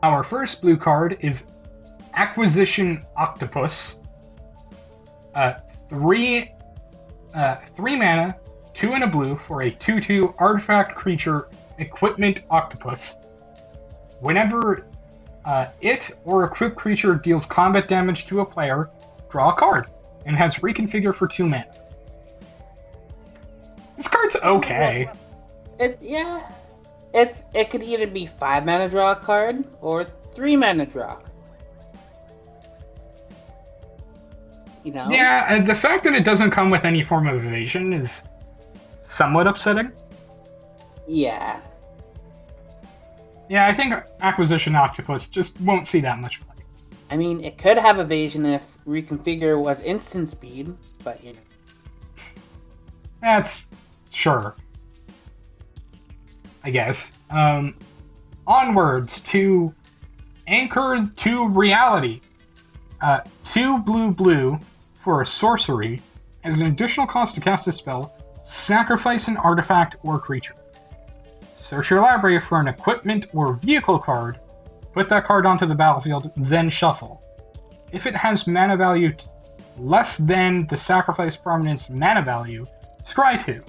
Our first blue card is Acquisition Octopus. Uh, three, 3 mana, 2 and a blue for a 2/2 artifact creature equipment octopus. Whenever it or a equipped creature deals combat damage to a player, draw a card, and has reconfigure for 2 mana. This card's okay. It could either be 5 mana draw a card or 3 mana draw. You know? Yeah, and the fact that it doesn't come with any form of evasion is somewhat upsetting. Yeah. Yeah, I think Acquisition Octopus just won't see that much play. I mean, it could have evasion if reconfigure was instant speed, but you know. That's sure. I guess. Onwards to Anchor to Reality. 2 blue for a sorcery. As an additional cost to cast a spell, sacrifice an artifact or creature. Search your library for an equipment or vehicle card, put that card onto the battlefield, then shuffle. If it has mana value less than the sacrifice permanent's mana value, scry 2.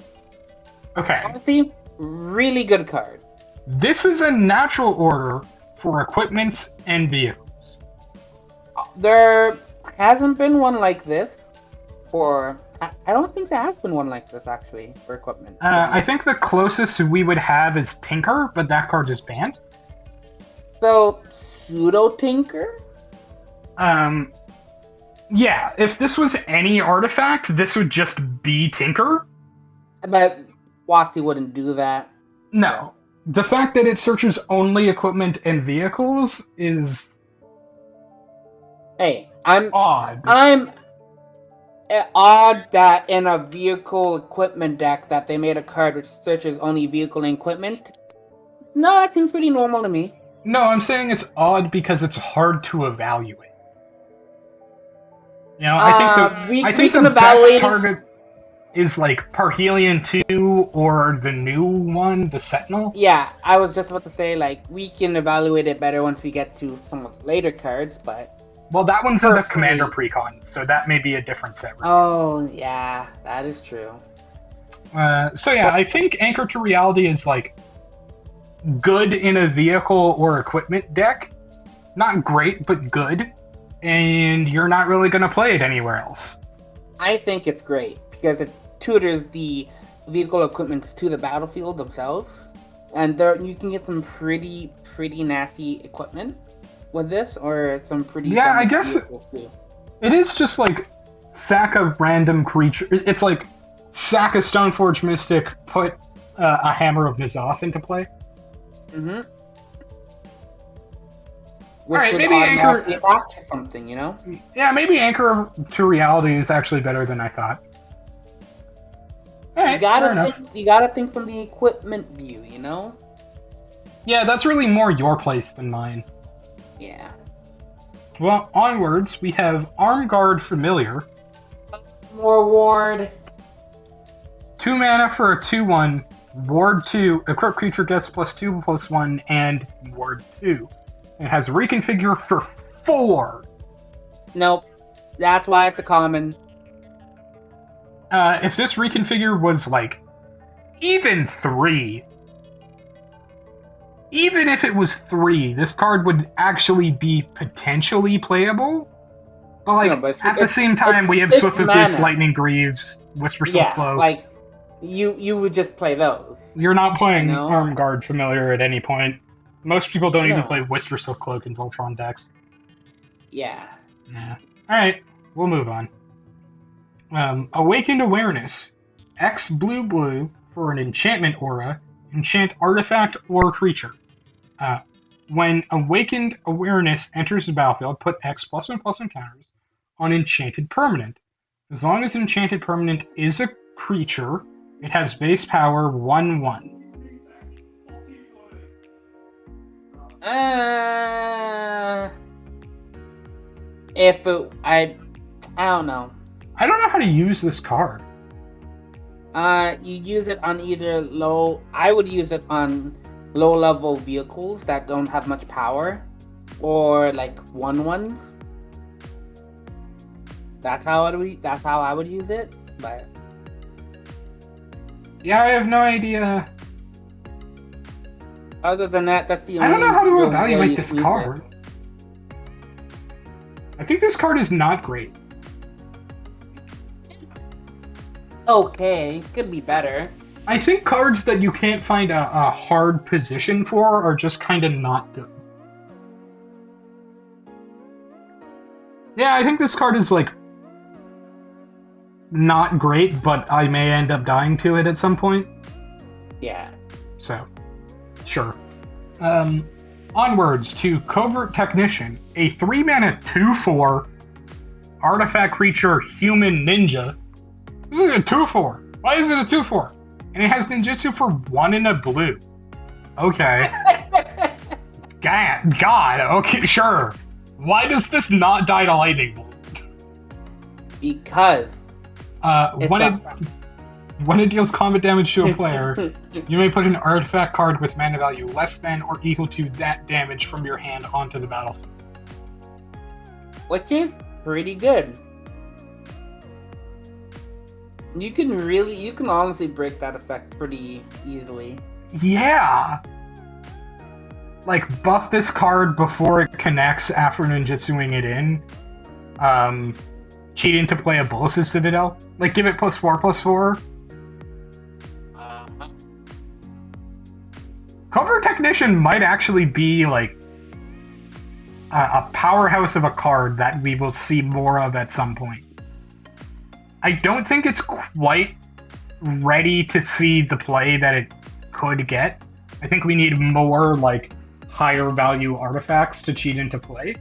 Okay. Honestly, really good card. This is a natural order for equipments and vehicles. There hasn't been one like this for... I don't think there has been one like this, actually, for equipment. I think the closest we would have is Tinker, but that card is banned. So, Pseudo-Tinker? Yeah, if this was any artifact, this would just be Tinker. But WotC wouldn't do that. No. The fact that it searches only equipment and vehicles is... Hey, I'm odd. Odd that in a vehicle equipment deck that they made a card which searches only vehicle and equipment. No, that seems pretty normal to me. No, I'm saying it's odd because it's hard to evaluate. You know, I think the best target is like Parhelion 2 or the new one, the Sentinel. Yeah, I was just about to say, like, we can evaluate it better once we get to some of the later cards, but... Well, that one's in the Commander Precon, so that may be a different set. Right? Oh, yeah, that is true. So yeah, I think Anchor to Reality is, like, good in a vehicle or equipment deck. Not great, but good. And you're not really going to play it anywhere else. I think it's great, because it tutors the vehicle equipments to the battlefield themselves. And there you can get some pretty nasty equipment with this, or some pretty... Yeah, I guess it is just like sack a random creature. It's like sack a Stoneforge Mystic, put a Hammer of Mizoth into play. Mm-hmm. All right, maybe Anchor to something, you know? Yeah, maybe Anchor to Reality is actually better than I thought. All right, you gotta think from the equipment view, you know? Yeah, that's really more your place than mine. Yeah. Well, onwards, we have Armguard Familiar. More ward. 2 mana for a 2/1. Ward 2. Equipped creature gets +2/+1 and Ward 2. It has reconfigure for 4. Nope. That's why it's a common. If this reconfigure was like even 3. Even if it was 3, this card would actually be potentially playable. But like, no, but at the same time, we have Swift of Beast, Lightning Greaves, Whispersoul Cloak. Like, you would just play those. You're not playing Armguard Familiar at any point. Most people don't even play Whispersoul Cloak in Voltron decks. Yeah. Yeah. Alright, we'll move on. Awakened Awareness. X blue for an enchantment aura. Enchant artifact or creature. When Awakened Awareness enters the battlefield, put X +1/+1 counters on enchanted permanent. As long as an enchanted permanent is a creature, it has base power 1/1. I don't know. I don't know how to use this card. You use it on either low... I would use it on low-level vehicles that don't have much power. or like 1/1s. That's how I would use it. But Yeah, I have no idea. other than that, that's the I only don't know how to real way evaluate you this can use card. I think this card is not great. it. Okay, could be better. I think cards that you can't find a hard position for are just kind of not good. Yeah, I think this card is like not great, but I may end up dying to it at some point. Yeah. So, sure. Onwards to Covert Technician, a 3-mana 2/4 artifact creature human ninja. This is a 2/4. Why is it a 2/4? And it has ninjutsu for 1 and a blue. Okay. God, okay, sure. Why does this not die to lightning bolt? Because when it deals combat damage to a player, you may put an artifact card with mana value less than or equal to that damage from your hand onto the battlefield. which is pretty good. You can honestly break that effect pretty easily. Yeah! Like, buff this card before it connects after ninjutsuing it in. Cheat into play a Bolus's Citadel. Like, give it +4/+4. Covert Technician might actually be, like, a powerhouse of a card that we will see more of at some point. I don't think it's quite ready to see the play that it could get. I think we need more, like, higher value artifacts to cheat into play.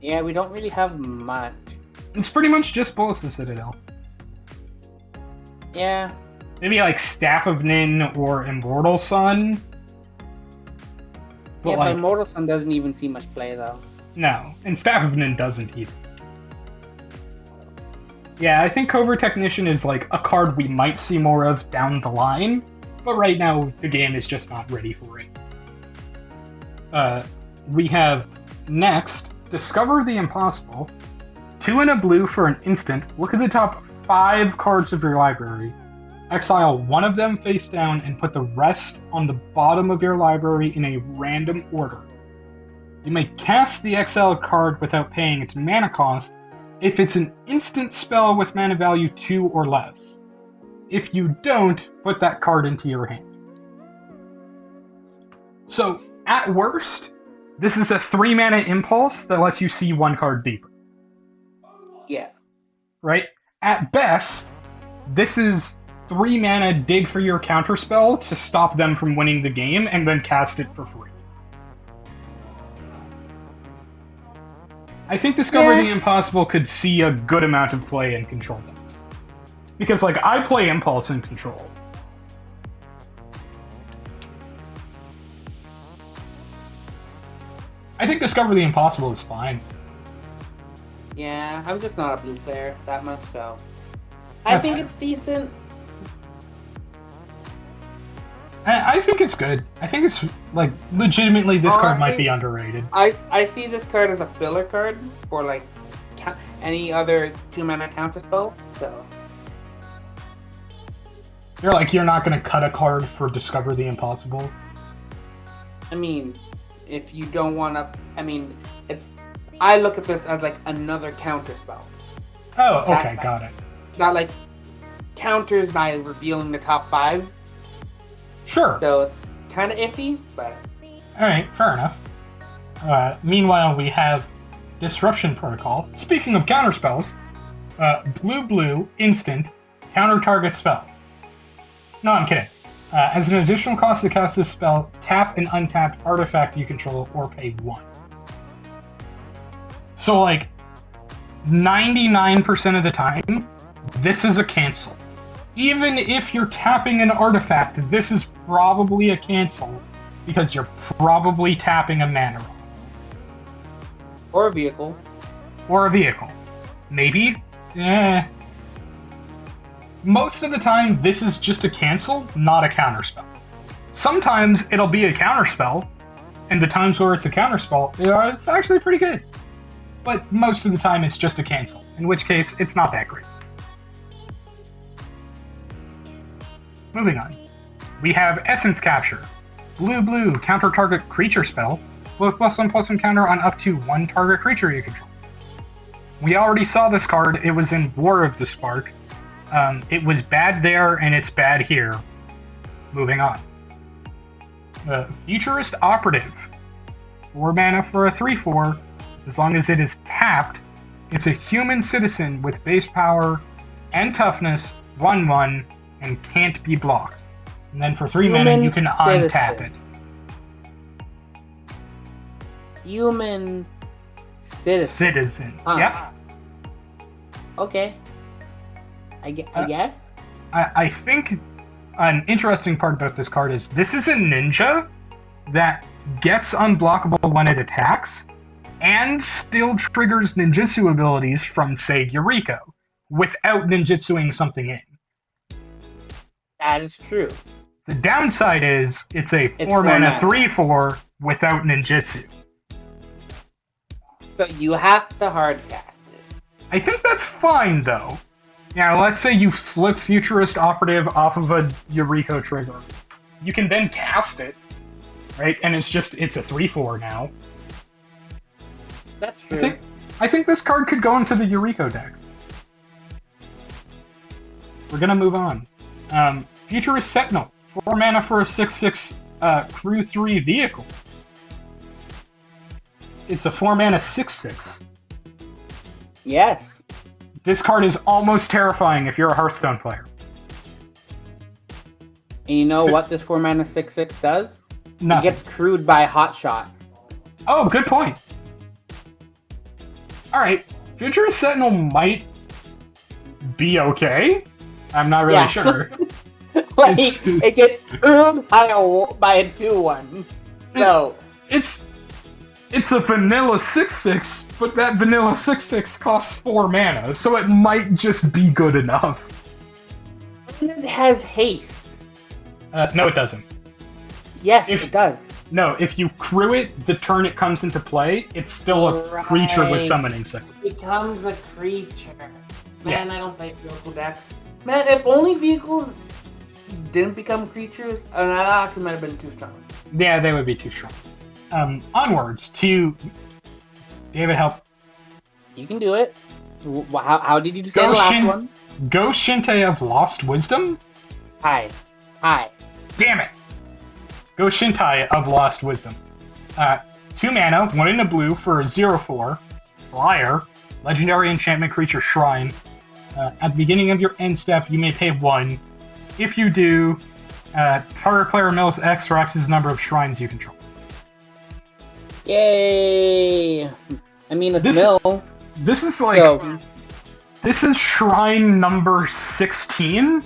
Yeah, we don't really have much. It's pretty much just Bolus's Citadel. Yeah. Maybe like Staff of Nin or Immortal Sun. But like, Immortal Sun doesn't even see much play though. No, and Staff of Nin doesn't either. Yeah, I think Covert Technician is like a card we might see more of down the line, but right now the game is just not ready for it. We have next, Discover the Impossible. 2 and a blue for an instant. Look at the top 5 cards of your library. Exile one of them face down and put the rest on the bottom of your library in a random order. You may cast the exiled card without paying its mana cost if it's an instant spell with mana value 2 or less. If you don't, put that card into your hand. So, at worst, this is a 3-mana impulse that lets you see 1 card deeper. Yeah. Right? At best, this is 3 mana dig for your counterspell to stop them from winning the game and then cast it for free. I think Discover the Impossible could see a good amount of play in Control decks. Because, like, I play Impulse in Control. I think Discover the Impossible is fine. Yeah, I'm just not a blue player that much, so I think it's decent. I think it's good. I think it's, like, legitimately this card might be underrated. I see this card as a filler card for, like, any other 2-mana counterspell, so. You're not going to cut a card for Discover the Impossible? I mean, if you don't want to, I look at this as, like, another counterspell. Oh, okay, got it. Not, like, counters by revealing the top 5. Sure. So it's kind of iffy, but... Alright, fair enough. Meanwhile, we have Disruption Protocol. Speaking of counterspells, blue, instant, counter target spell. No, I'm kidding. As an additional cost to cast this spell, tap an untapped artifact you control or pay 1. So, like, 99% of the time, this is a cancel. Even if you're tapping an artifact, this is probably a cancel, because you're probably tapping a mana rock. Or a vehicle. Or a vehicle. Maybe? Most of the time, this is just a cancel, not a counterspell. Sometimes it'll be a counterspell, and the times where it's a counterspell, it's actually pretty good. But most of the time it's just a cancel, in which case it's not that great. Moving on. We have Essence Capture. Blue, counter target creature spell with +1/+1 counter on up to one target creature you control. We already saw this card. It was in War of the Spark. It was bad there, and it's bad here. Moving on. Futurist Operative. 4 mana for a 3/4. As long as it is tapped, it's a human citizen with base power and toughness, 1/1, and can't be blocked. And then for 3 mana, you can untap it. Human citizen. Yep. Okay. I guess? I think an interesting part about this card is this is a ninja that gets unblockable when it attacks and still triggers ninjutsu abilities from, say, Yuriko, without ninjutsuing something in. That is true. The downside is it's a 4 mana 3/4 without ninjutsu. So you have to hardcast it. I think that's fine, though. Now, let's say you flip Futurist Operative off of a Yuriko trigger. You can then cast it, right? And it's a 3/4 now. That's true. I think this card could go into the Yuriko decks. We're gonna move on. Futurist Sentinel. 4 mana for a 6/6 Crew 3 vehicle. It's a 4 mana 6/6. Yes. This card is almost terrifying if you're a Hearthstone player. And you know what this 4 mana 6/6 does? Nothing. It gets crewed by Hotshot. Oh, good point. Alright, Futurist Sentinel might be okay. I'm not really sure. Like, it gets crewed by a 2/1. So... It's the vanilla 6/6, but that vanilla 6/6 costs 4 mana, so it might just be good enough. And it has haste. No, it doesn't. Yes, it does. No, if you crew it the turn it comes into play, it's still a creature with summoning sickle. It becomes a creature. Man, I don't play vehicle decks. Man, if only vehicles didn't become creatures, that actually might have been too strong. Yeah, they would be too strong. Onwards to... David, help. You can do it. How did you say the last one? Ghost Shinte of Lost Wisdom? Hi. Damn it! Ghost Shintai of Lost Wisdom. 2 mana, 1 in a blue for a 0/4. Flyer. Legendary enchantment creature Shrine. At the beginning of your end step, you may pay 1. If you do, target player mills X or X's number of shrines you control. Yay! I mean, it's mill. This is like... So. This is shrine number 16.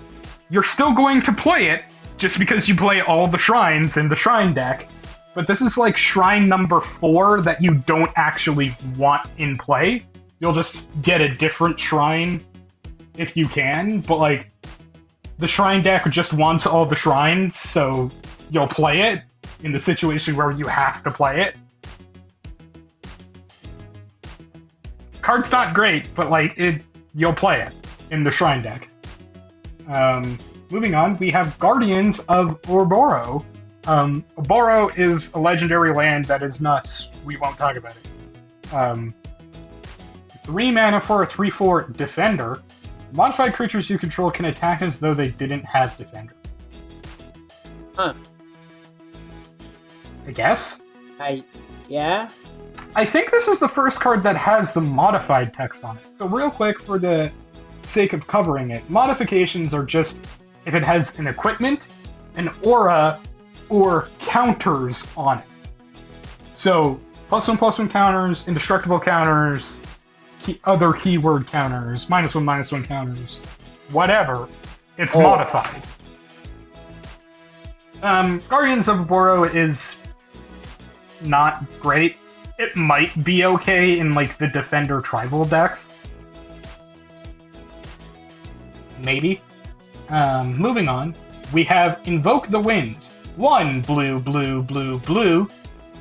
You're still going to play it, just because you play all the shrines in the shrine deck. But this is like shrine number 4 that you don't actually want in play. You'll just get a different shrine if you can, but like, the shrine deck just wants all the shrines, so you'll play it in the situation where you have to play it. Card's not great, but like, you'll play it in the shrine deck. Moving on, we have Guardians of Ouroboros. Ouroboros is a legendary land that is nuts. We won't talk about it. 3 mana for a 3/4 Defender. Modified creatures you control can attack as though they didn't have Defender. Huh. I guess? Yeah? I think this is the first card that has the modified text on it. So real quick, for the sake of covering it, modifications are just if it has an equipment, an aura, or counters on it. So, +1/+1 counters, indestructible counters, other keyword counters, -1/-1 counters, whatever, it's modified. Guardians of Ouroboros is not great. It might be okay in like the Defender tribal decks. Maybe. Moving on, we have Invoke the Winds. 1 blue,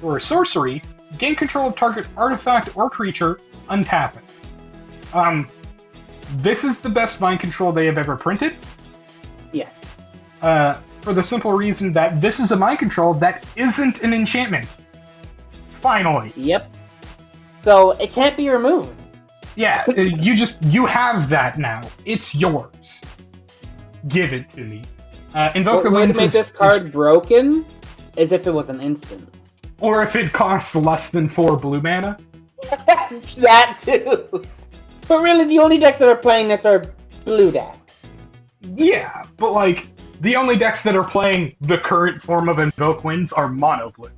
For a sorcery, gain control of target artifact or creature, untap it. This is the best mind control they have ever printed. Yes. For the simple reason that this is a mind control that isn't an enchantment. Finally. Yep. So it can't be removed. Yeah, you have that now. It's yours. Give it to me. Invoke the way Winds to make this card broken is if it was an instant. Or if it costs less than 4 blue mana. That too. But really, the only decks that are playing this are blue decks. Yeah, but like, the only decks that are playing the current form of Invoke Winds are mono blue.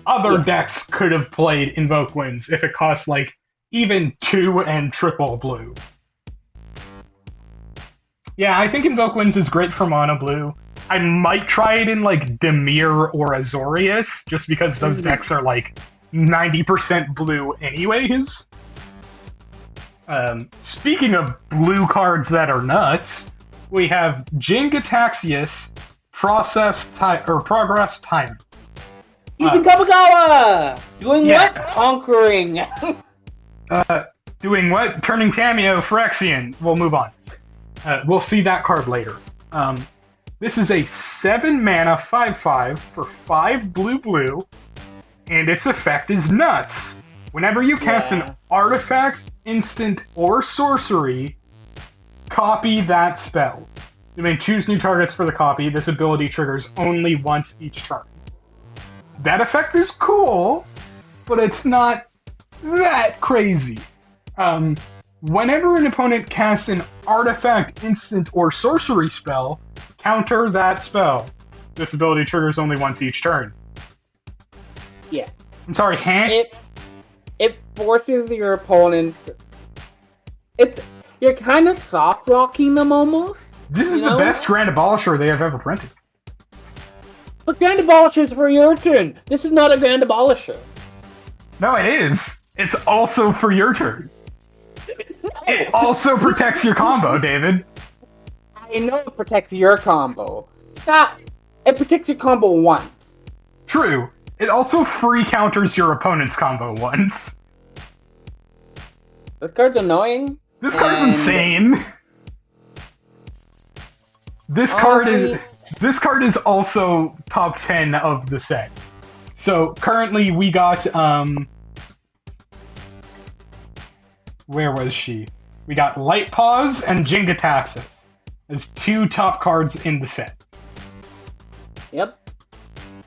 Other decks could have played Invoke Winds if it costs like even 2 and triple blue. Yeah, I think Invoke Winds is great for mono blue. I might try it in like Dimir or Azorius, just because those decks are like 90% blue anyways. Speaking of blue cards that are nuts, we have Jingataxius Progress Timer. Even Kamigawa! Doing what? Conquering! Doing what? Turning Cameo Phyrexian. We'll move on. We'll see that card later. This is a 7 mana 5/5 for 5 blue, and its effect is nuts. Whenever you cast an artifact, instant, or sorcery, copy that spell. You may choose new targets for the copy. This ability triggers only once each turn. That effect is cool, but it's not that crazy. Whenever an opponent casts an artifact, instant, or sorcery spell, counter that spell. This ability triggers only once each turn. Yeah. I'm sorry, It forces your opponent. You're kind of soft locking them almost. This is the best Grand Abolisher they have ever printed. But Grand Abolisher is for your turn. This is not a Grand Abolisher. No, it is. It's also for your turn. It also protects your combo, David. I know it protects your combo. It protects your combo once. True. It also free counters your opponent's combo once. This card's annoying. This card's insane. This card is also top 10 of the set. So currently we got where was she? We got Light Paws and Jingataxis as 2 top cards in the set. Yep.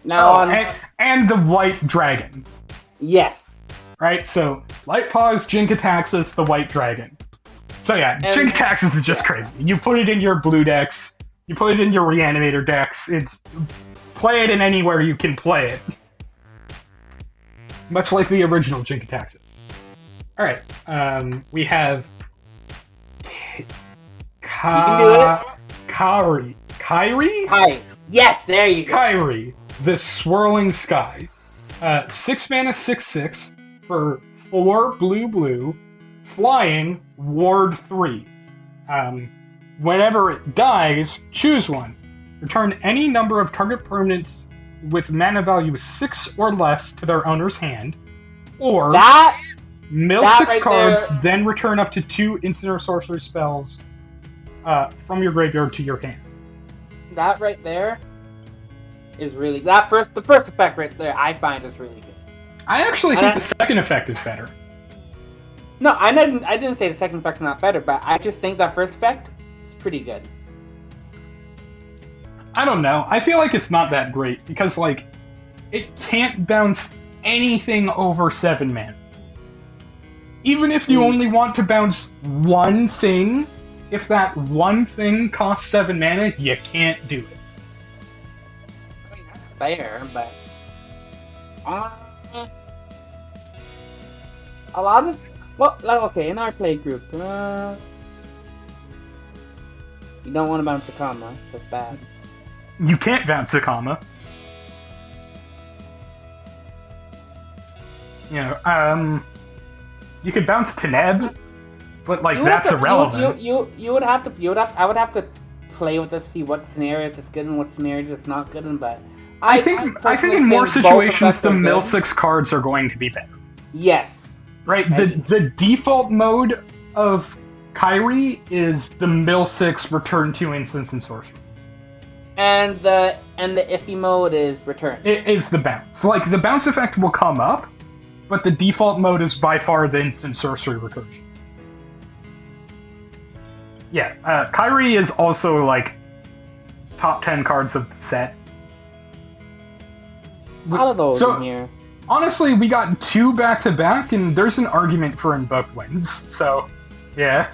Now and the White Dragon. Yes. Right, so Light Paws, Jingataxis, the White Dragon. So yeah, Jingataxis is just crazy. You put it in your blue decks, you put it in your Reanimator decks, play it in anywhere you can play it. Much like the original Jingataxis. Alright, we have Kairi. Yes, there you go. Kairi, the Swirling Sky. 6 mana 6/6 for 4 blue, flying, ward 3. Whenever it dies, choose one. Return any number of target permanents with mana value 6 or less to their owner's hand, or mill 6 cards, then return up to 2 instant or sorcery spells from your graveyard to your hand. That right there is really the first effect right there. I find is really good. I actually think the second effect is better. No, I didn't say the second effect's not better, but I just think that first effect is pretty good. I don't know. I feel like it's not that great because like it can't bounce anything over 7 mana. Even if you only want to bounce one thing, if that one thing costs 7 mana, you can't do it. I mean, that's fair, but a lot of in our play group, you don't want to bounce a comma. That's bad. You can't bounce a comma. You know, you could bounce Teneb, but like that's irrelevant. I would have to play with this, see what scenario that's good and what scenario that's not good in, but I think in personally more think both situations effects the are mill good. 6 cards are going to be better. Yes. Right? I agree. The default mode of Kyrie is the mill 6 return 2 instants and sorcery. And the iffy mode is return. It is the bounce. Like, the bounce effect will come up, but the default mode is by far the instant sorcery recursion. Yeah, Kyrie is also, like, top 10 cards of the set. A lot of those in here. Honestly, we got 2 back-to-back, and there's an argument for invoked wins, so, yeah.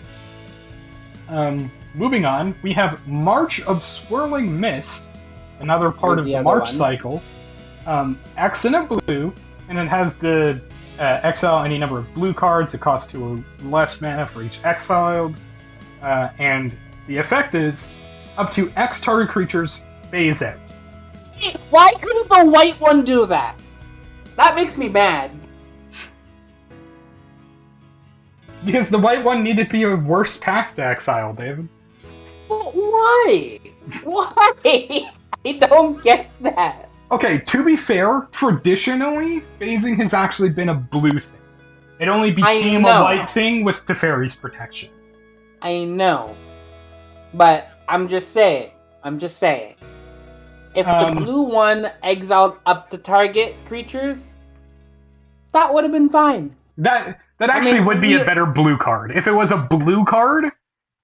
Moving on, we have March of Swirling Mist, another part of the March cycle. X in a blue, and it has the exile any number of blue cards. It costs 2 less mana for each exiled, and the effect is up to X target creatures phase out. Why couldn't the white one do that? That makes me mad. Because the white one needed to be a worse path to exile, David. But why? Why? I don't get that. Okay, to be fair, traditionally, phasing has actually been a blue thing. It only became a white thing with Teferi's protection. I know. But I'm just saying. If the blue one exiled up to target creatures, that would have been fine. That actually would be a better blue card. If it was a blue card,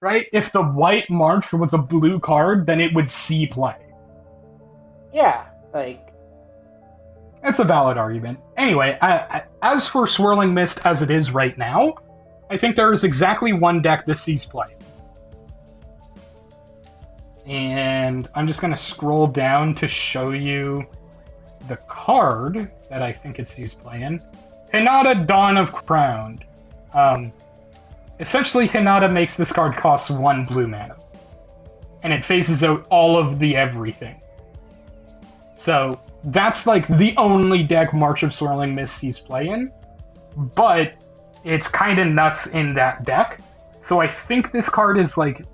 right? If the white March was a blue card, then it would see play. Yeah, like... That's a valid argument. Anyway, as for Swirling Mist as it is right now, I think there is exactly one deck this sees play. And I'm just going to scroll down to show you the card that I think it sees play in. Hinata, Dawn of Crown. Essentially, Hinata makes this card cost 1 blue mana. And it phases out all of the everything. So, that's like the only deck March of Swirling Mist sees play in. But it's kind of nuts in that deck. So I think this card is like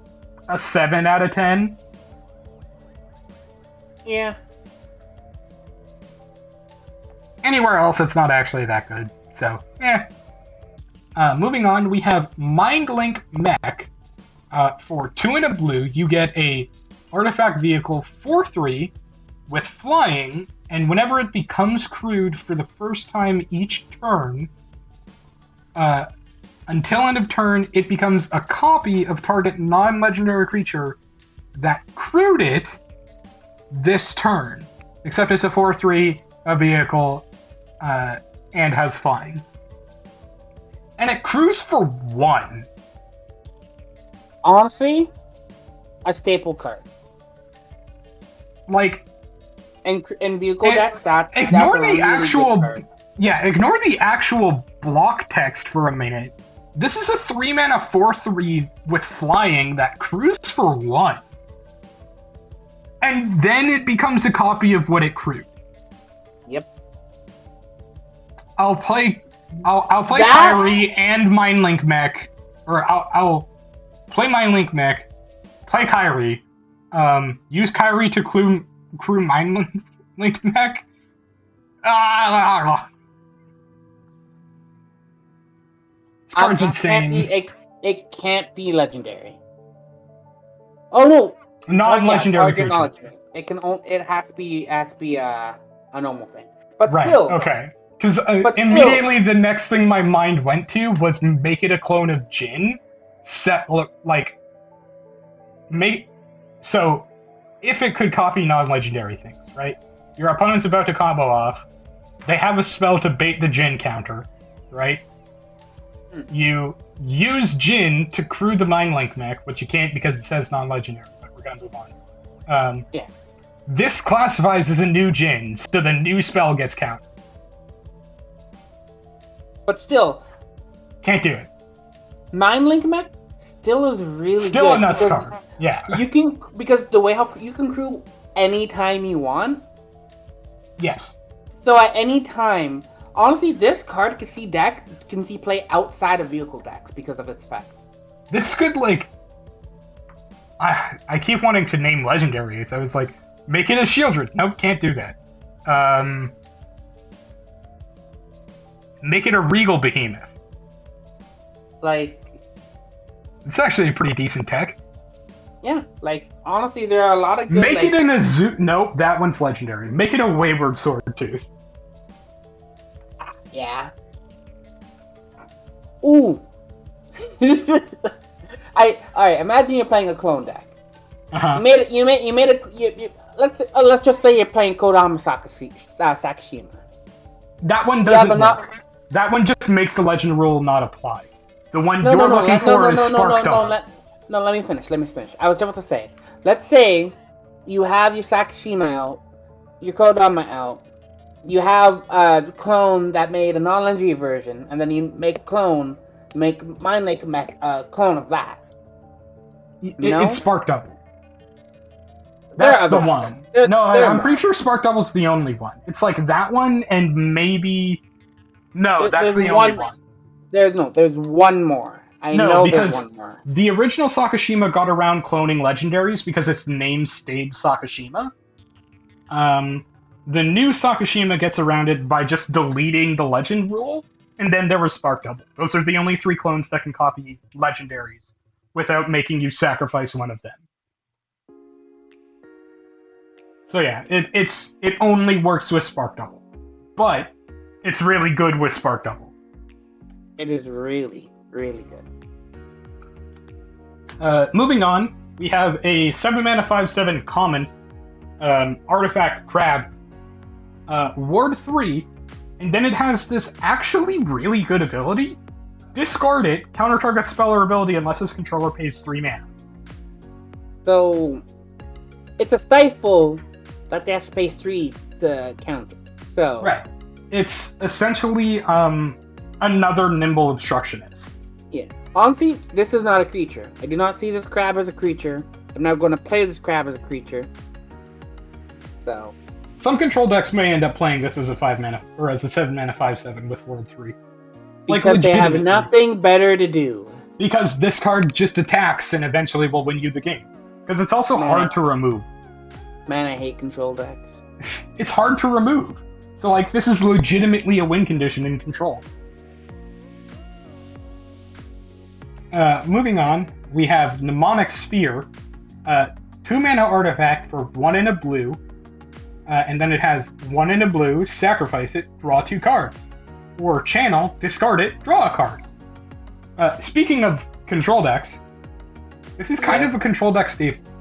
a 7 out of 10. Yeah. Anywhere else, it's not actually that good. So, yeah. Moving on, we have Mind Link Mech. For 2 and a blue, you get a artifact vehicle 4/3 with flying, and whenever it becomes crewed for the first time each turn, until end of turn, it becomes a copy of target non-legendary creature that crewed it this turn, except it's a 4/3, a vehicle, and has flying. And it crews for 1. Honestly, a staple card. Like, in vehicle decks, that's ignore a really actual good card. Yeah, ignore the actual block text for a minute. This is a 3 mana 4/3 with flying that crews for 1. And then it becomes a copy of what it crewed. Yep. I'll play Kyrie and Mindlink Mech, or I'll play Mindlink Mech, play Kyrie, use Kyrie to crew Mindlink Mech. This card's insane. It can't be legendary. Oh no! Non-legendary creature. It has to be a normal thing. But right, still. Okay. Because immediately the next thing my mind went to was make it a clone of Jin. So, if it could copy non-legendary things, right? Your opponent's about to combo off. They have a spell to bait the Jin counter, right? You use Jin to crew the Mindlink Mech, which you can't because it says non-legendary, but we're gonna move on. Yeah. This classifies as a new Jin, so the new spell gets counted. But still, can't do it. Mindlink Mech still is really still good. A nuts card. Yeah. You can, because the way how you can crew anytime you want. Yes. So at any time, honestly, this card can see play outside of vehicle decks because of its effect. This could I keep wanting to name legendaries. I was like, make it a Shieldred. Nope, can't do that. Make it a regal behemoth. Like, It's actually a pretty decent tech. yeah, like, honestly, there are a lot of good, Make like, it in a zoo. Nope, that one's legendary. Make it a wayward sword tooth. yeah. Ooh. Alright, imagine you're playing a clone deck. Uh-huh. Let's just say you're playing Kodama Sakashima. That one Yeah, doesn't but not- work. That one just makes the legend rule not apply. The one No, you're no, no, looking for is Spark Double. let me finish. I was about to say, let's say you have your Sakashima out, your Kodama out, you have a clone that made a non-legendary version, and then you make a clone, make a clone of that. It's Spark Double. There are That's the other one. ones. I'm pretty sure Spark Double's the only one. It's like that one and maybe... No, that's the only one. There's one more. I know there's one more. The original Sakashima got around cloning legendaries because its name stayed Sakashima. The new Sakashima gets around it by just deleting the legend rule, and then there was Spark Double. Those are the only 3 clones that can copy legendaries without making you sacrifice one of them. So yeah, it only works with Spark Double. But it's really good with Spark Double. It is really, really good. Moving on, we have a 7-mana 5/7 common artifact crab, ward 3, and then it has this actually really good ability. Discard it, counter target spell or ability unless its controller pays 3 mana. So it's a stifle that they have to pay 3 to counter. So Right. It's essentially another Nimble Obstructionist. yeah. Honestly, this is not a creature. I do not see this crab as a creature. I'm not going to play this crab as a creature. So Some control decks may end up playing this as a 5-mana or as a 7-mana 5/7 with ward 3. because they have legitimately. nothing better to do. Because this card just attacks and eventually will win you the game. Because it's also hard to remove. Man, I hate control decks. It's hard to remove. So, like, this is legitimately a win condition in control. Moving on, we have Mnemonic Sphere. 2-mana artifact for 1 in a blue. And then it has 1 in a blue, sacrifice it, draw 2 cards. Or channel, discard it, draw a card. Speaking of control decks, this is kind of a control deck staple.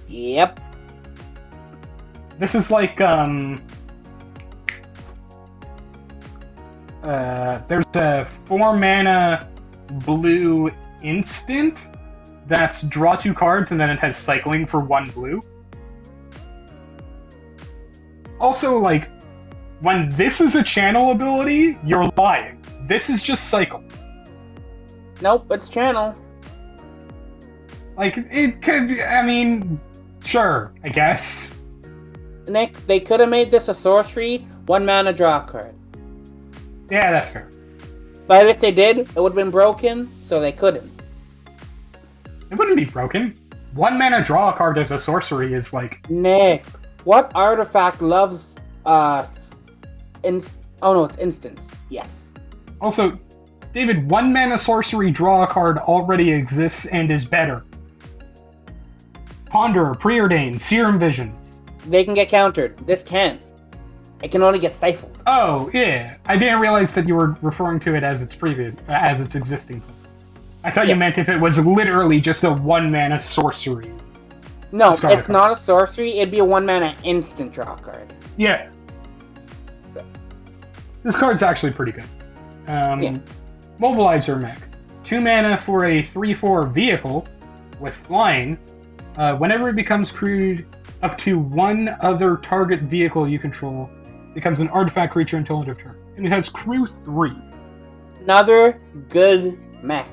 Yep. This is like, there's a 4-mana blue instant that's draw 2 cards and then it has cycling for 1 blue. Also, like, when this is a channel ability, you're lying. This is just cycle. Nope, it's channel. Like, it could be, I mean, sure, I guess. Nick, they could have made this a sorcery, 1 mana draw card. Yeah, that's fair. But if they did, it would have been broken, so they couldn't. It wouldn't be broken. 1 mana draw a card as a sorcery is like... Nick, what artifact loves, it's instants. Yes. Also, David, 1 mana sorcery draw a card already exists and is better. Ponder, Preordain, Serum Visions. They can get countered. This can't. It can only get stifled. Oh, yeah. I didn't realize that you were referring to it as its existing. I thought you meant if it was literally just a 1 mana sorcery. No, it's not a sorcery. It'd be a 1 mana instant draw card. Yeah. This card's actually pretty good. Mobilizer Mech. 2 mana for a 3/4 vehicle with flying. Whenever it becomes crewed, up to 1 other target vehicle you control becomes an artifact creature until end of turn. And it has crew 3. Another good mech.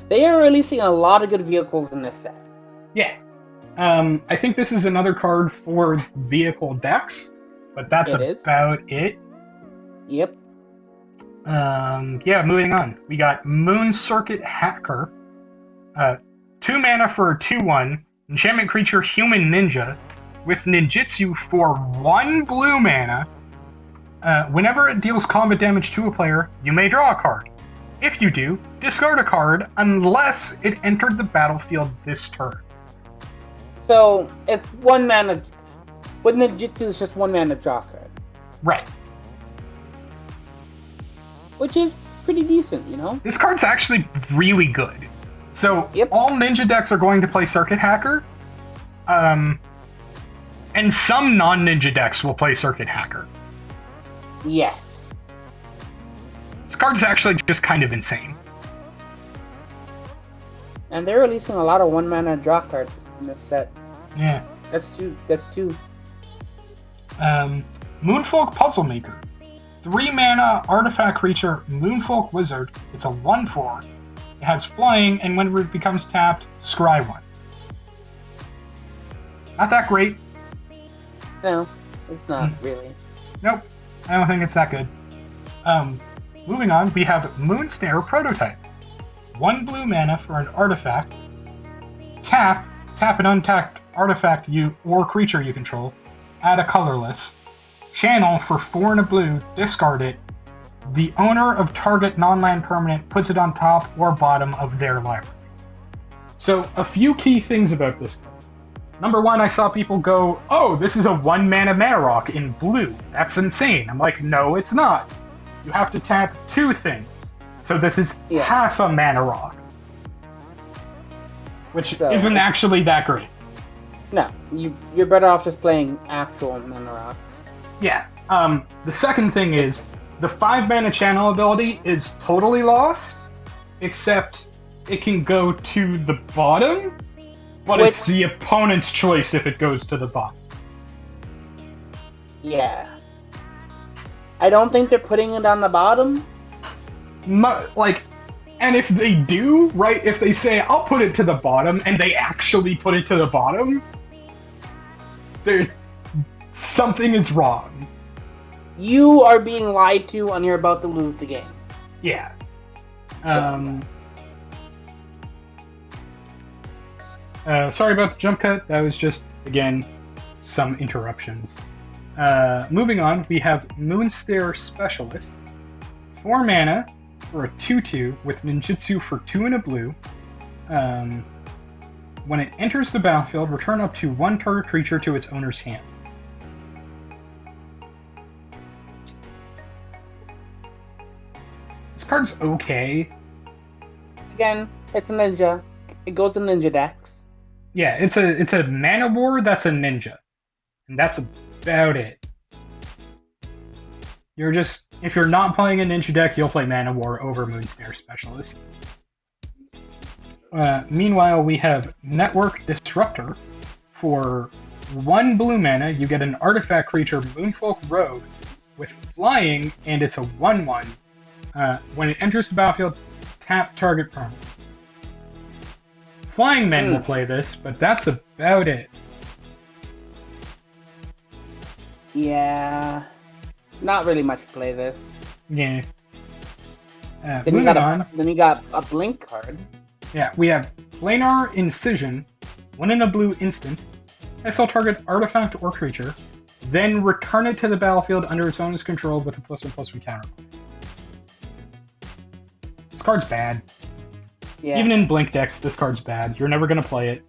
They are releasing a lot of good vehicles in this set. Yeah. I think this is another card for vehicle decks, but that's about it. Yep. Moving on. We got Moon Circuit Hacker. 2 mana for a 2/1. Enchantment creature Human Ninja. with ninjutsu for 1 blue mana. Whenever it deals combat damage to a player, you may draw a card. If you do, discard a card unless it entered the battlefield this turn. So it's 1 mana. With ninjutsu, it's just 1 mana draw card. Right. Which is pretty decent, you know? This card's actually really good. So Yep. all ninja decks are going to play Circuit Hacker. And some non-ninja decks will play Circuit Hacker. Yes. This card's actually just kind of insane. And they're releasing a lot of 1 mana draw cards in this set. Yeah. That's two. Moonfolk Puzzle Maker. 3 mana artifact creature, Moonfolk Wizard. It's a 1/4. It has flying, and when it becomes tapped, scry 1. Not that great. No, it's not really. Nope. I don't think it's that good. Moving on, we have Moonsnare Prototype. 1 blue mana for an artifact. Tap an untapped artifact or creature you control. Add a colorless. Channel for 4 and a blue, discard it. The owner of target non-land permanent puts it on top or bottom of their library. So, a few key things about this card. Number 1, I saw people go, oh, this is a 1 mana mana rock in blue. That's insane. I'm like, no, it's not. You have to tap 2 things. So this is half a mana rock. Which isn't actually that great. No, you're better off just playing actual mana rocks. Yeah. The second thing is, the 5 mana channel ability is totally lost, except it can go to the bottom, but it's the opponent's choice if it goes to the bottom. Yeah. I don't think they're putting it on the bottom. And if they do, right, if they say, I'll put it to the bottom, and they actually put it to the bottom, something is wrong. You are being lied to and you're about to lose the game. Yeah. Sorry about the jump cut. That was just, again, some interruptions. Moving on, we have Moonstare Specialist. 4 mana for a 2/2 with ninjutsu for 2 and a blue. When it enters the battlefield, return up to 1 target creature to its owner's hand. This card's okay. Again, it's a ninja. It goes in ninja decks. Yeah, it's a mana war that's a ninja. And that's about it. If you're not playing a ninja deck, you'll play Mana War over Moonsnare Specialist. Meanwhile, we have Network Disruptor. For 1 blue mana, you get an artifact creature, Moonfolk Rogue, with flying, and it's a 1/1. When it enters the battlefield, tap target permanent. Flying Men will play this, but that's about it. Yeah. Not really much to play this. Yeah. Then you got a blink card. Yeah, we have Planar Incision, 1 in a blue instant. Exile target artifact or creature, then return it to the battlefield under its owner's control with a +1/+1 counter. This card's bad. Yeah. Even in blink decks, this card's bad. You're never going to play it.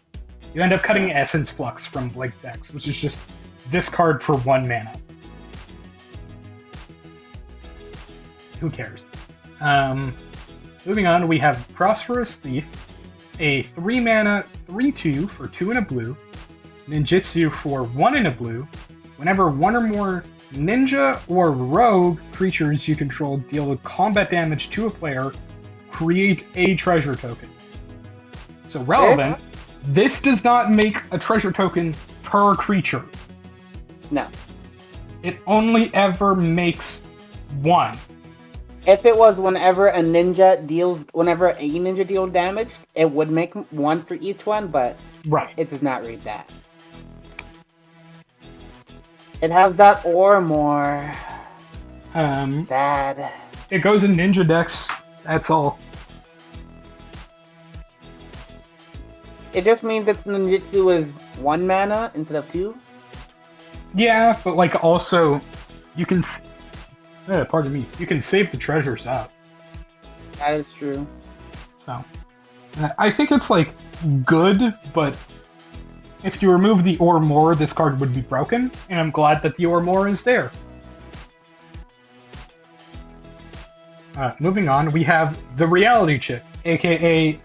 You end up cutting Essence Flux from blink decks, which is just this card for 1 mana. Who cares? Moving on, we have Prosperous Thief, a 3 mana 3/2 for 2 and a blue, ninjutsu for 1 and a blue. Whenever 1 or more ninja or rogue creatures you control deal combat damage to a player, create a treasure token. So relevant, this does not make a treasure token per creature. No. It only ever makes 1. If it was whenever a ninja deals damage, it would make 1 for each one, but it does not read that. It has that or more. Sad. It goes in ninja decks, that's all. It just means its ninjutsu is 1 mana instead of 2. Yeah, but like also, you can. Pardon me. You can save the treasures up. That is true. So, I think it's like good, but if you remove the or more, this card would be broken, and I'm glad that the or more is there. Moving on, we have the Reality Chip, aka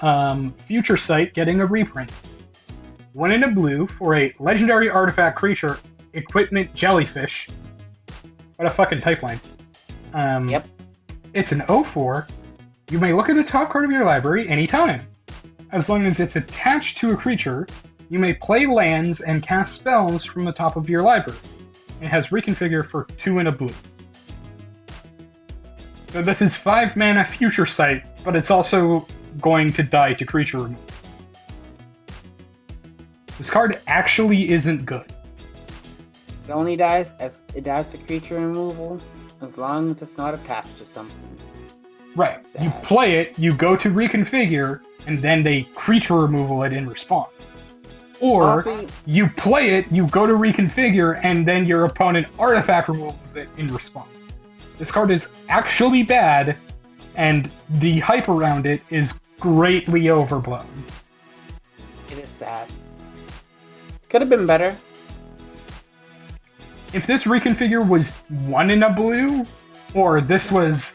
Future Sight, getting a reprint. 1 in a blue for a legendary artifact creature, equipment jellyfish. What a fucking typeline. Yep. It's an 0/4. You may look at the top card of your library anytime. As long as it's attached to a creature, you may play lands and cast spells from the top of your library. It has reconfigure for 2 in a blue. So this is 5 mana Future Sight, but it's also going to die to creature removal. This card actually isn't good. It only dies as it dies to creature removal, as long as it's not attached to something. Right. Sad. You play it, you go to reconfigure, and then they creature removal it in response. Or Honestly, you play it, you go to reconfigure, and then your opponent artifact removes it in response. This card is actually bad, and the hype around it is greatly overblown. it is sad. Could have been better. If this reconfigure was 1 in a blue, or this was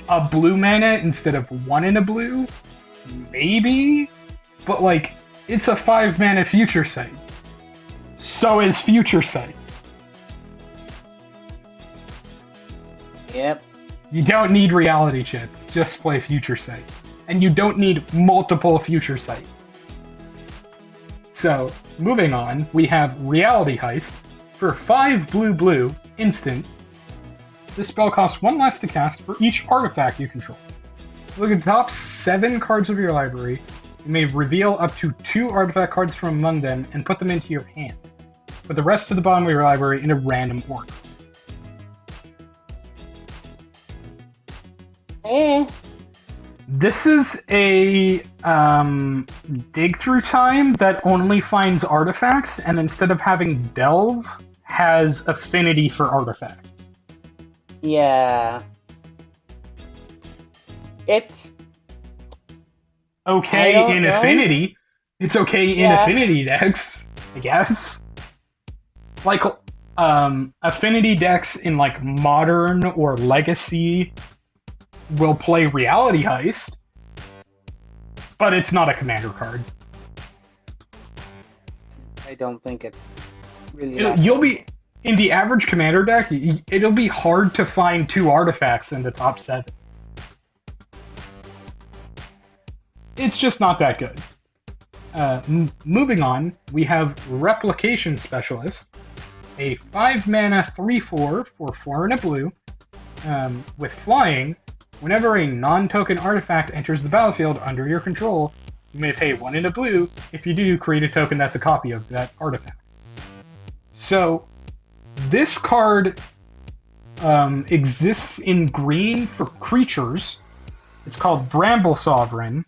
a blue mana instead of 1 in a blue, maybe? But like, it's a 5 mana Future Sight. So is Future Sight. Yep. You don't need Reality Chip, just play Future Sight. And you don't need multiple Future Sight. So, moving on, we have Reality Heist. For 5 blue, instant, this spell costs 1 less to cast for each artifact you control. Look at the top 7 cards of your library. You may reveal up to 2 artifact cards from among them and put them into your hand. Put the rest to the bottom of your library in a random order. This is a dig through time that only finds artifacts, and instead of having delve, has affinity for artifacts. Yeah. It's okay in affinity. It's okay in affinity decks, I guess. Like affinity decks in like modern or legacy will play Reality Heist, but it's not a commander card. I don't think it's really. You'll be in the average commander deck. It'll be hard to find 2 artifacts in the top 7. It's just not that good. Moving on, we have Replication Specialist, a 5 mana 3/4 for 4 in a blue, with flying. Whenever a non-token artifact enters the battlefield under your control, you may pay 1 in a blue. If you do, create a token that's a copy of that artifact. So, this card exists in green for creatures. It's called Bramble Sovereign,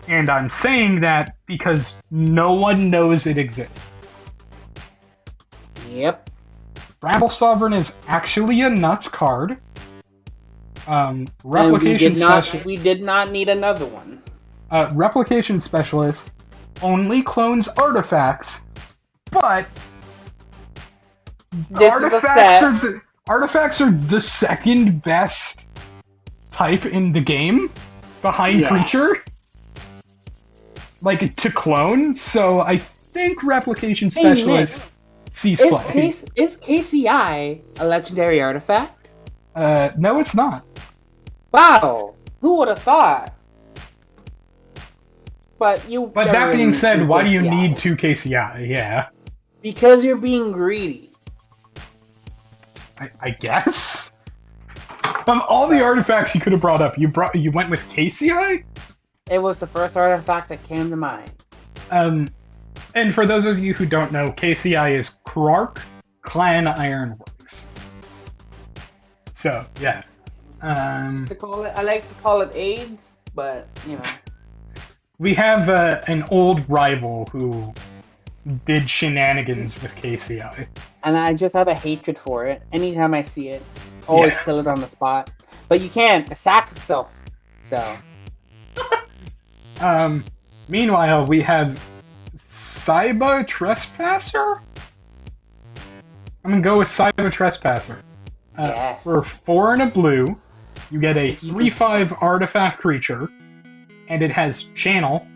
and I'm saying that because no one knows it exists. Yep. Bramble Sovereign is actually a nuts card. Replication Specialist. We did not need another one. Replication Specialist only clones artifacts, but artifacts are the second best type in the game behind creature. Like to clone, so I think Replication Specialist sees play. Is KCI a legendary artifact? No, it's not. Wow, who would have thought? But that being said, why do you need 2 KCI? Yeah. Because you're being greedy. I guess. Of all the artifacts you could have brought up, you went with KCI? It was the first artifact that came to mind. And for those of you who don't know, KCI is Krark Clan Ironworks. So, yeah. I like to call it AIDS, but, you know. We have an old rival who did shenanigans with KCI. and I just have a hatred for it. Anytime I see it, always kill it on the spot. But you can't. It sacks itself. So. Meanwhile, we have Cyber Trespasser? I'm gonna go with Cyber Trespasser. Yes. For 4 and a blue, you get a 3/5 artifact creature, and it has Channel.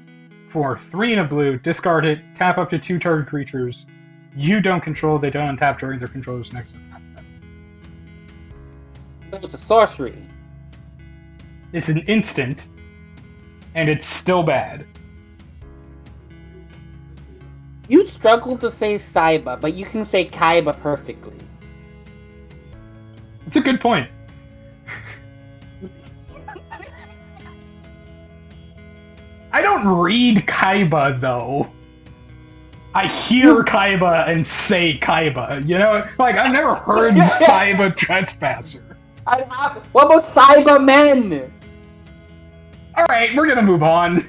For 3 and a blue, discard it, tap up to 2 target creatures you don't control, they don't untap during their controller's next attack step. It's a sorcery. It's an instant, and it's still bad. You'd struggle to say Saiba, but you can say Kaiba perfectly. That's a good point. I don't read Kaiba, though. I hear Kaiba and say Kaiba, you know? Like, I've never heard Cyber Trespasser. What about Cyber Men? Alright, we're gonna move on.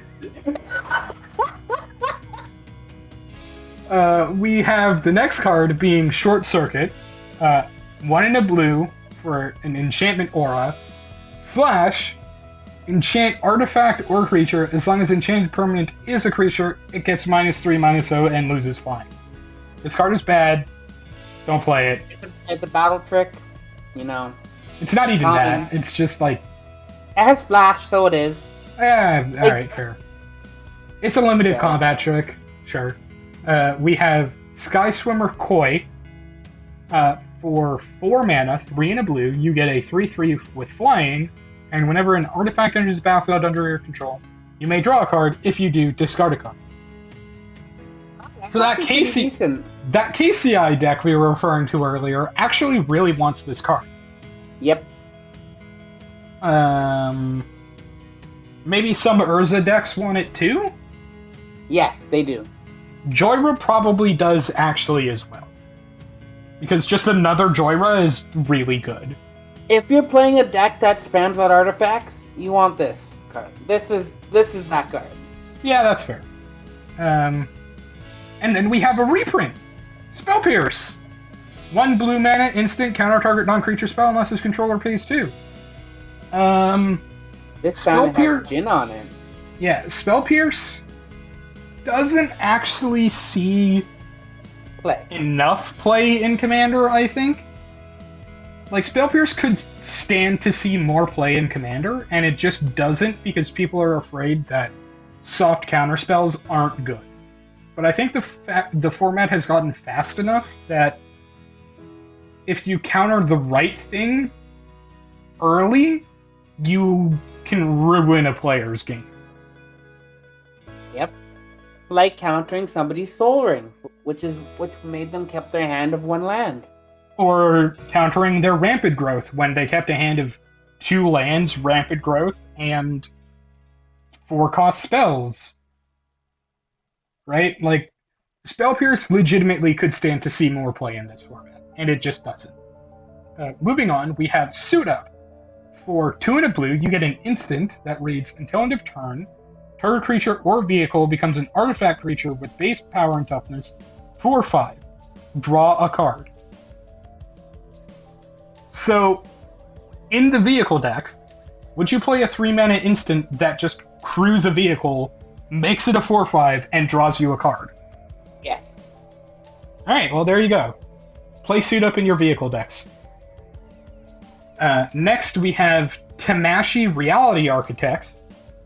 We have the next card being Short Circuit. 1 in a blue for an enchantment aura. Flash. Enchant artifact or creature. As long as enchanted permanent is a creature, it gets -3/-0 and loses flying. This card is bad. Don't play it. It's a battle trick, you know. It's not even that. It's just like... It has flash, so it is. Alright, fair. It's a limited combat trick. Sure. We have Sky Swimmer Koi. For 4 mana, 3 and a blue, you get a 3/3 with flying. And whenever an artifact enters the battlefield under your control, you may draw a card. If you do, discard a card. So that KCI deck we were referring to earlier actually really wants this card. Yep. Maybe some Urza decks want it too? Yes, they do. Joyra probably does actually as well. Because just another Joyra is really good. If you're playing a deck that spams out artifacts, you want this card. This is that card. Yeah, that's fair. And then we have a reprint. Spell Pierce. 1 blue mana, instant, counter target non-creature spell unless its controller pays 2. This time it has Jin on it. Yeah, Spell Pierce doesn't actually see enough play in Commander, I think. Like, Spell Pierce could stand to see more play in Commander, and it just doesn't because people are afraid that soft counterspells aren't good. But I think the format has gotten fast enough that if you counter the right thing early, you can ruin a player's game. Yep. Like countering somebody's Soul Ring, which made them keep their hand of 1 land. Or countering their Rampant Growth when they kept a hand of 2 lands, Rampant Growth, and 4-cost spells. Right? Like, Spell Pierce legitimately could stand to see more play in this format, and it just doesn't. Moving on, we have Suit Up. For 2 and a blue, you get an instant that reads, until end of turn, target creature or vehicle becomes an artifact creature with base power and toughness, 4/5. Draw a card. So, in the vehicle deck, would you play a 3-mana instant that just crews a vehicle, makes it a 4/5, and draws you a card? Yes. Alright, well there you go. Play Suit Up in your vehicle decks. Next we have Tamashi Reality Architect,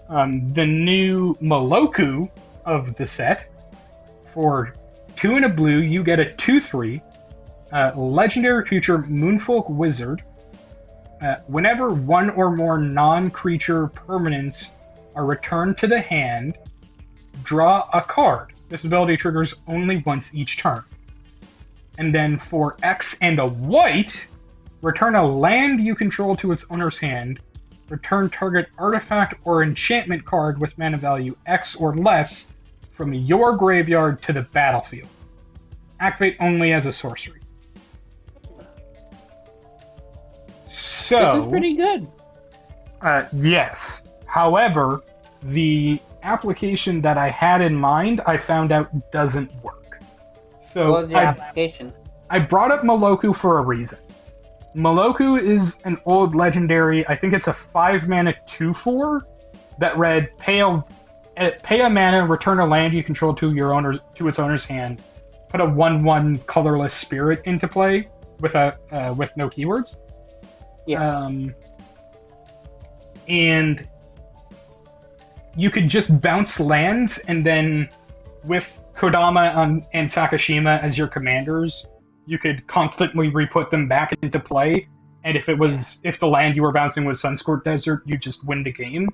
the new Moloku of the set. For 2 and a blue, you get a 2/3. Legendary creature Moonfolk Wizard. Whenever 1 or more non-creature permanents are returned to the hand, draw a card. This ability triggers only once each turn. And then for X and a white, return a land you control to its owner's hand. Return target artifact or enchantment card with mana value X or less from your graveyard to the battlefield. Activate only as a sorcery. So, this is pretty good. Yes. However, the application that I had in mind, I found out doesn't work. So what was your application? I brought up Moloku for a reason. Moloku is an old legendary. I think it's a 5-mana 2/4 that read pay a mana, return a land you control to its owner's hand, put a 1/1 colorless spirit into play with no keywords. Yes. And you could just bounce lands, and then with Kodama and Sakashima as your commanders, you could constantly re-put them back into play. And if the land you were bouncing was Sunscorched Desert, you just win the game.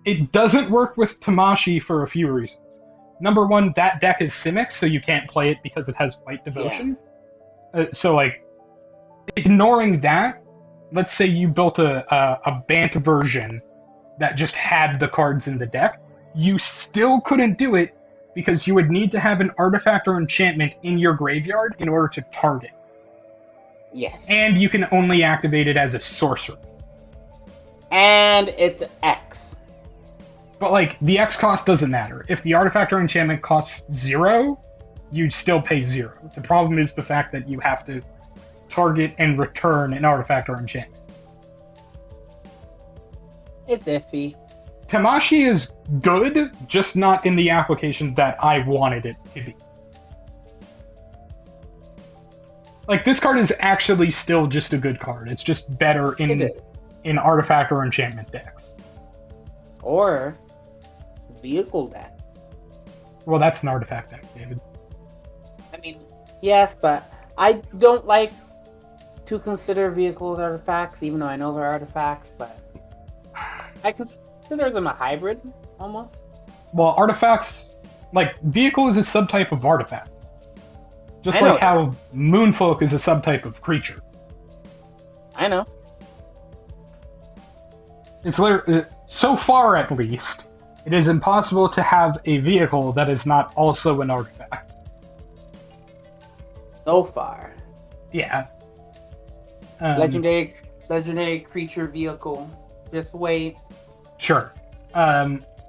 It doesn't work with Tamashii for a few reasons. Number one, that deck is Simic, so you can't play it because it has White Devotion. So, like, ignoring that, let's say you built a Bant version that just had the cards in the deck, you still couldn't do it because you would need to have an artifact or enchantment in your graveyard in order to target. Yes. And you can only activate it as a sorcerer. And it's X. But, like, the X cost doesn't matter. If the artifact or enchantment costs 0, you still pay 0. The problem is the fact that you have to target and return an artifact or enchantment. It's iffy. Tamashii is good, just not in the application that I wanted it to be. Like, this card is actually still just a good card. It's just better in artifact or enchantment decks. Or vehicle deck. Well, that's an artifact deck, David. I mean, yes, but I don't like to consider vehicles artifacts, even though I know they're artifacts, but I consider them a hybrid, almost. Well, artifacts, like, vehicle is a subtype of artifact. Just like how Moonfolk is a subtype of creature. I know. It's so far, at least, it is impossible to have a vehicle that is not also an artifact. So far. Yeah. Legendary creature vehicle. Just wait. Sure.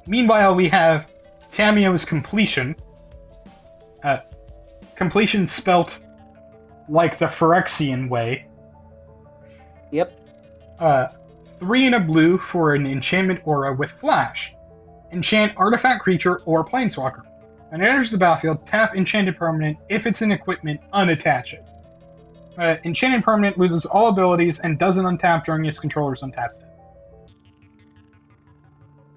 Meanwhile, we have Tamiyo's Completion. Completion spelt like the Phyrexian way. Yep. 3 and a blue for an enchantment aura with flash. Enchant artifact creature or planeswalker. When it enters the battlefield, tap enchanted permanent. If it's an equipment, unattach it. Enchanted permanent loses all abilities and doesn't untap during its controller's untap step.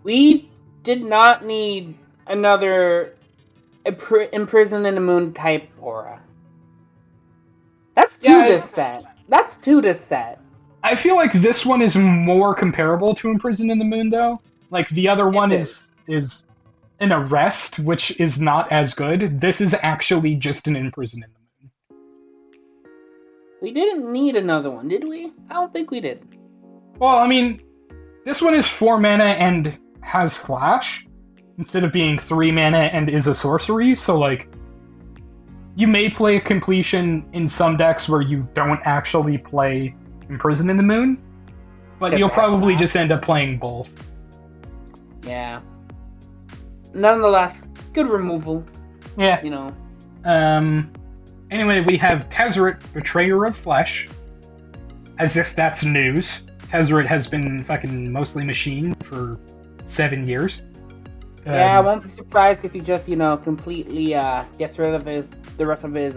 We did not need another Imprisoned in the Moon type aura. That's this set. That's this set. I feel like this one is more comparable to Imprisoned in the Moon, though. Like, the other one is an arrest, which is not as good. This is actually just an Imprisoned in the Moon. We didn't need another one, did we? I don't think we did. Well, I mean, this one is 4 mana and has flash, instead of being 3 mana and is a sorcery, so, like, you may play a Completion in some decks where you don't actually play Imprisoned in the Moon, but you'll probably just end up playing both. Yeah. Nonetheless, good removal. Yeah. You know. Anyway, we have Tezzeret, Betrayer of Flesh. As if that's news. Tezzeret has been fucking mostly machine for 7 years. Yeah, I won't be surprised if he just, completely gets rid of the rest of his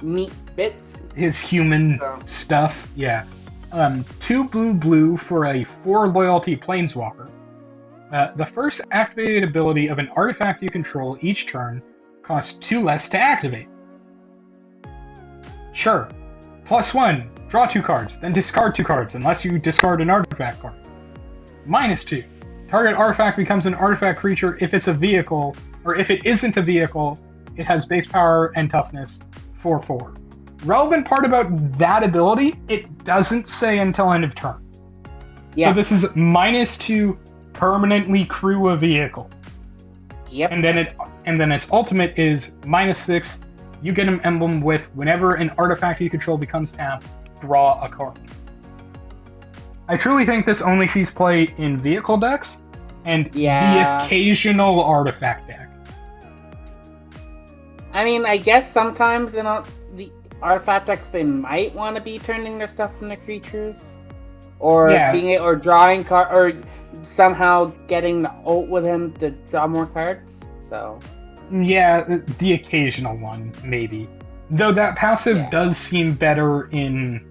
meat bits. His human stuff, yeah. 2 blue for a 4 loyalty planeswalker. The first activated ability of an artifact you control each turn costs 2 less to activate. Sure. +1, draw 2 cards, then discard 2 cards unless you discard an artifact card. -2, target artifact becomes an artifact creature if it's a vehicle, or if it isn't a vehicle, it has base power and toughness 4/4. Relevant part about that ability, it doesn't say until end of turn. Yeah. So this is -2 permanently crew a vehicle. Yep. And then its ultimate is -6. You get an emblem with whenever an artifact you control becomes tapped, draw a card. I truly think this only sees play in vehicle decks and the occasional artifact deck. I mean, I guess sometimes the artifact decks they might want to be turning their stuff into creatures, or Yeah. or drawing or somehow getting the ult with him to draw more cards. So Yeah, the occasional one, maybe. Though that passive yeah, does seem better in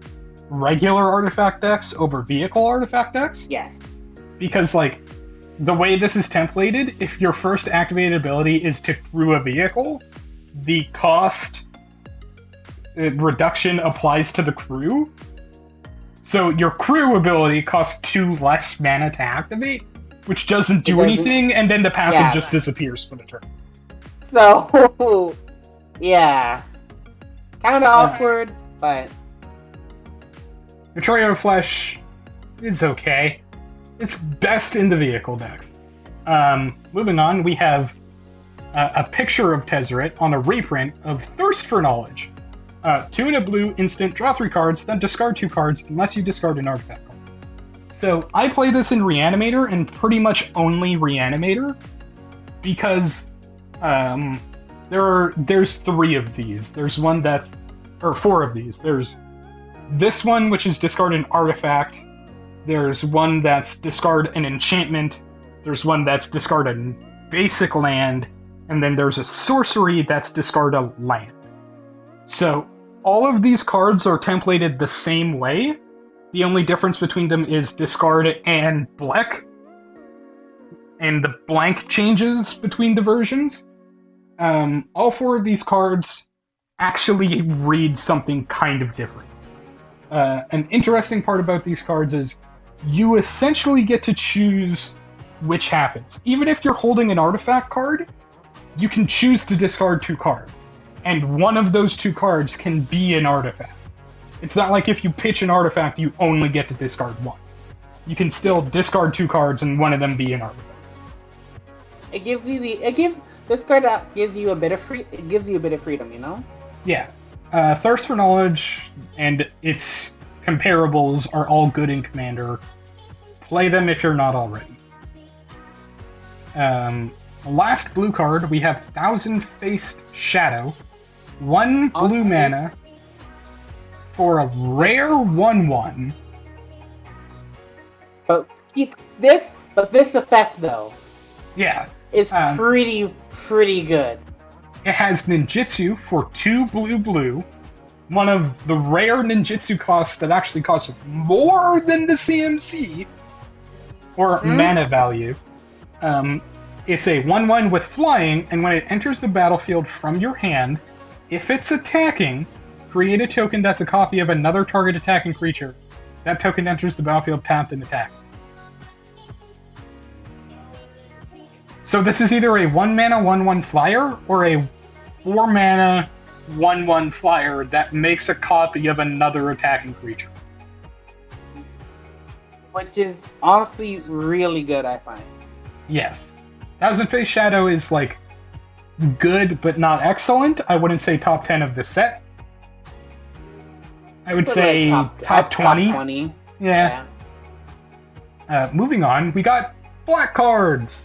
regular artifact decks over vehicle artifact decks. yes, Because, like, the way this is templated, if your first activated ability is to crew a vehicle, the cost reduction applies to the crew. So your crew ability costs 2 less mana to activate, which doesn't it do doesn't. anything, and then the passive Yeah. just disappears for the turn. So yeah, kind of awkward, but Betrayal of Flesh is okay. It's best in the vehicle decks. Moving on, we have a picture of Tezzeret on a reprint of Thirst for Knowledge. 2 and a blue, instant, draw 3 cards, then discard 2 cards unless you discard an artifact card. So I play this in Reanimator and pretty much only Reanimator because there's 3 of these. There's one that's, or 4 of these. There's this one, which is discard an artifact. There's one that's discard an enchantment. There's one that's discard a basic land. And then there's a sorcery that's discard a land. So all of these cards are templated the same way. The only difference between them is discard and blank. And the blank changes between the versions. All 4 of these cards actually read something kind of different. An interesting part about these cards is you essentially get to choose which happens. Even if you're holding an artifact card, you can choose to discard 2 cards. And one of those 2 cards can be an artifact. It's not like if you pitch an artifact, you only get to discard 1. You can still discard 2 cards and one of them be an artifact. This card gives you a bit of freedom, you know? Yeah. Thirst for Knowledge and its comparables are all good in Commander. Play them if you're not already. The last blue card, we have Thousand-Faced Shadow. 1 blue mana for a rare 1/1. But this effect though, Yeah. is pretty good. It has Ninjutsu for 2 blue, one of the rare ninjutsu costs that actually costs more than the CMC, or mana value. It's a 1/1 with flying, and when it enters the battlefield from your hand, if it's attacking, create a token that's a copy of another target attacking creature. That token enters the battlefield tapped and attacked. So this is either a 1 mana 1/1 flyer or a 4 mana 1/1 flyer that makes a copy of another attacking creature. Which is honestly really good, I find. Yes. Thousand-Faced Shadow is, like, good but not excellent. I wouldn't say top 10 of the set. I would But, say like, top 20. Top 20. Yeah. Moving on, we got black cards.